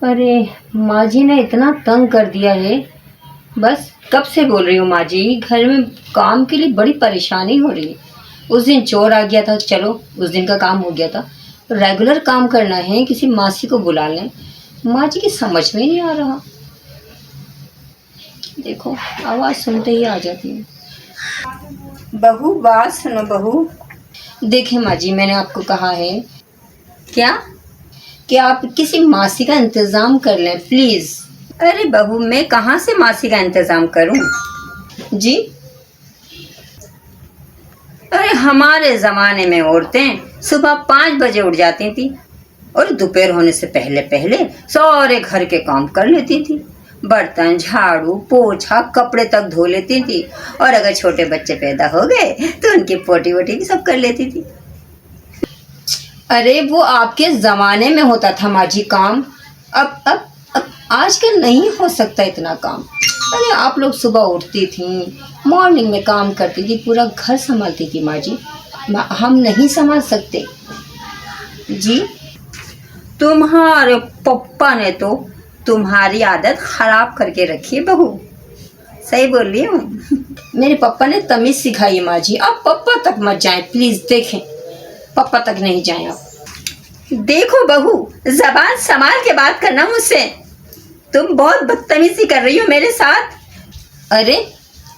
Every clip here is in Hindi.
अरे माँ जी ने इतना तंग कर दिया है। बस कब से बोल रही हूँ माँ जी, घर में काम के लिए बड़ी परेशानी हो रही है। उस दिन चोर आ गया था, चलो उस दिन का काम हो गया था। रेगुलर काम करना है, किसी मासी को बुला लें। माँ जी की समझ में ही नहीं आ रहा। देखो आवाज़ सुनते ही आ जाती है। बहू बात सुनो बहू। देखें माँ जी, मैंने आपको कहा है क्या कि आप किसी मासी का इंतज़ाम कर लें प्लीज़। अरे बहू, मैं कहाँ से मासी का इंतजाम करूं? जी अरे हमारे जमाने में औरतें सुबह 5 बजे उठ जाती थी और दोपहर होने से पहले पहले सारे घर के काम कर लेती थी। बर्तन, झाड़ू, पोछा, कपड़े तक धो लेती थी। और अगर छोटे बच्चे पैदा हो गए तो उनकी पोटी वोटी भी सब कर लेती थी। अरे वो आपके ज़माने में होता था माँ जी काम। अब आजकल नहीं हो सकता इतना काम। अरे आप लोग सुबह उठती थी, मॉर्निंग में काम करती थी, पूरा घर संभालती थी माँ जी। हम नहीं संभाल सकते जी। तुम्हारे पप्पा ने तो तुम्हारी आदत खराब करके रखी है बहू। सही बोल रही हूँ? मेरे पापा ने तमीज़ सिखाई है माँ जी। आप पापा तक मत जाएं प्लीज़। देखें पापा तक नहीं जाएं आप। देखो बहू, जबान संभाल के बात करना मुझसे। तुम बहुत बदतमीजी कर रही हो मेरे साथ। अरे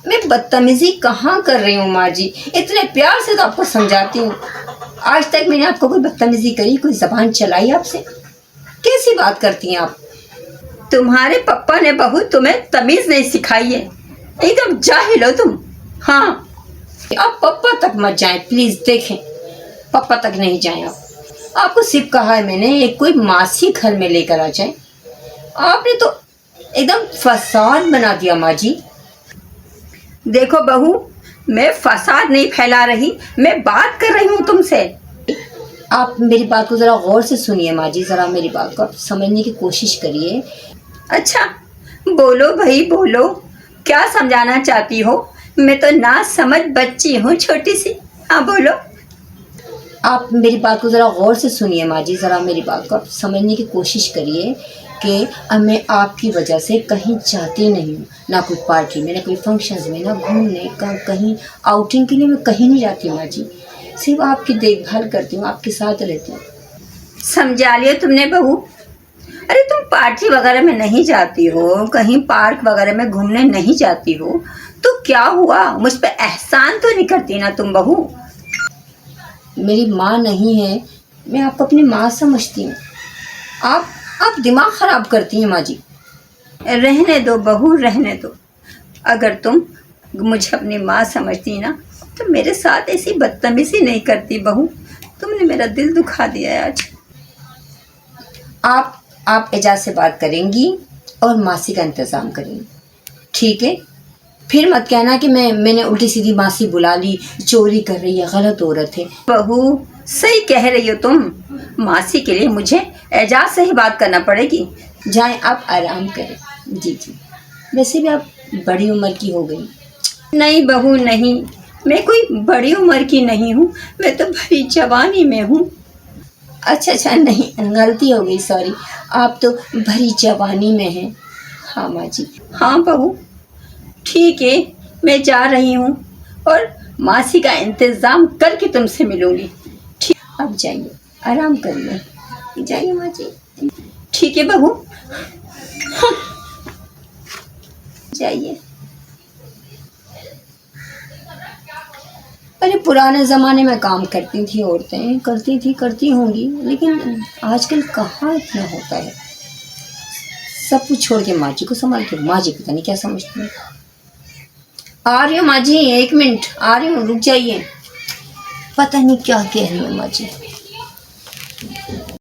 मैं बदतमीजी कहाँ कर रही हूँ माँ जी, इतने प्यार से तो आपको समझाती हूँ। आज तक मैंने आपको कोई बदतमीजी करी, कोई जबान चलाई आपसे? कैसी बात करती हैं आप? तुम्हारे पापा ने बहू तुम्हें तमीज नहीं सिखाई है। एकदम जाहिल हो तुम। हाँ, आप पापा तक मत जाएं प्लीज़। देखें पापा तक नहीं जाएं आप। आपको सिर्फ कहा है मैंने एक कोई मासी घर में लेकर आ जाए। आपने तो एकदम फसाद बना दिया माँ जी। देखो बहू, मैं फसाद नहीं फैला रही, मैं बात कर रही हूँ तुमसे। आप मेरी बात को ज़रा गौर से सुनिए माँ जी, ज़रा मेरी बात को आप समझने की कोशिश करिए। अच्छा, बोलो भाई बोलो, क्या समझाना चाहती हो? मैं तो ना समझ बच्ची हूँ, छोटी सी। हाँ बोलो। आप मेरी बात को ज़रा गौर से सुनिए माँ जी, ज़रा मेरी बात को आप समझने की कोशिश करिए कि मैं आपकी वजह से कहीं जाती नहीं हूँ, ना कोई पार्टी में, ना कोई फंक्शंस में, ना घूमने का कहीं आउटिंग के लिए मैं कहीं नहीं जाती माँ जी। सिर्फ आपकी देखभाल करती हूँ, आपके साथ रहती हूँ। समझा लिया तुमने बहू। अरे तुम पार्टी वगैरह में नहीं जाती हो, कहीं पार्क वगैरह में घूमने नहीं जाती हो, तो क्या हुआ? मुझ पे एहसान तो नहीं करती ना तुम बहू? मेरी माँ नहीं है, मैं आपको अपनी माँ समझती हूँ। आप दिमाग ख़राब करती हैं माँ जी। रहने दो बहू, रहने दो। अगर तुम मुझे अपनी माँ समझती ना तो मेरे साथ ऐसी बदतमीजी नहीं करती बहू। तुमने मेरा दिल दुखा दिया है आज। आप एजाज से बात करेंगी और मासी का इंतज़ाम करेंगी, ठीक है? फिर मत कहना कि मैंने उल्टी सीधी मासी बुला ली, चोरी कर रही है, गलत औरत है। बहू सही कह रही हो तुम। मासी के लिए मुझे एजाज से ही बात करना पड़ेगी। जाएं आप आराम करें। जी जी, वैसे भी आप बड़ी उम्र की हो गई। नहीं बहू नहीं, मैं कोई बड़ी उम्र की नहीं हूँ, मैं तो भरी जवानी में हूँ। अच्छा नहीं, गलती हो गई, सॉरी। आप तो भरी जवानी में हैं। हाँ माँ जी। हाँ बहू, ठीक है, मैं जा रही हूँ और मासी का इंतज़ाम करके तुमसे मिलूंगी। ठीक, अब जाइए, आराम करिए। जाइए माँ जी। ठीक है बहू। जाइए। अरे पुराने ज़माने में काम करती थी औरतें, करती होंगी, लेकिन आजकल कहाँ इतना होता है। सब कुछ छोड़ के माँ जी को संभालती हूँ। माँ जी पता नहीं क्या समझती है। आ रही हूँ माँ जी, 1 मिनट आ रही हूँ, रुक जाइए। पता नहीं क्या कह रही है माँ जी।